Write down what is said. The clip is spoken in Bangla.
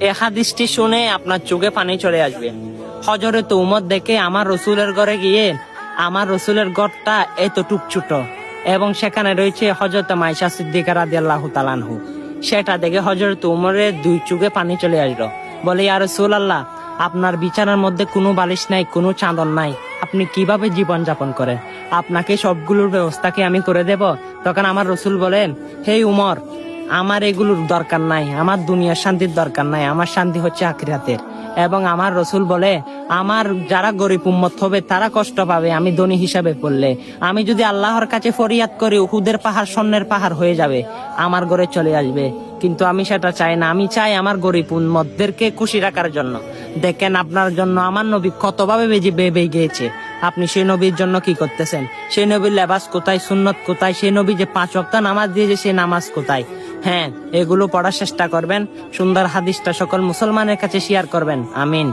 এই হাদিসটি শুনে আপনার চোখে পানি চলে আসবে। হযরত উমর দেখে আমার রসুলের ঘরে গিয়ে আমার রসুলের ঘরটা এতটুক ছোট এবং সেখানে রয়েছে হযরত মাইশা সিদ্দিকা রাদিয়াল্লাহু তাআলা আনহু। সেটা দেখে হযরত উমরের দুই চোখে পানি চলে আসলো। বলে, ইয়া রাসূলুল্লাহ, আপনার বিছানার মধ্যে কোনো বালিশ নাই, কোনো চাদর নাই, আপনি কিভাবে জীবন যাপন করেন? আপনাকে সবগুলোর ব্যবস্থা কি আমি করে দেব? তখন আমার রসুল বলেন, হে উমর, আমার এগুলোর দরকার নাই, আমার দুনিয়ার শান্তির দরকার নাই, আমার শান্তি হচ্ছে আখিরাতের। এবং আমার রসুল বলে, আমার যারা গরিব উম্মত হবে তারা কষ্ট পাবে আমি ধনী হিসাবে পড়লে। আমি যদি আল্লাহর কাছে ফরিয়াদ করি, উহুদের পাহাড় স্বর্ণের পাহাড় হয়ে যাবে, আমার ঘরে চলে আসবে। কিন্তু আমি সেটা চাই না, আমি চাই আমার গরিব উম্মতদেরকে খুশি রাখার জন্য। দেখেন আপনার জন্য আমার নবী কতভাবে বেবে গিয়েছে, আপনি সেই নবীর জন্য কি করতেছেন? সেই নবীর লেবাস কোথায়, সুন্নত কোথায়? সেই নবী যে 5 ওয়াক্ত নামাজ দিয়েছে, সেই নামাজ কোথায়? হ্যাঁ, এগুলো পড়ার চেষ্টা করবেন, সুন্দর হাদিসটা সকল মুসলমানের কাছে শেয়ার করবেন। আমিন।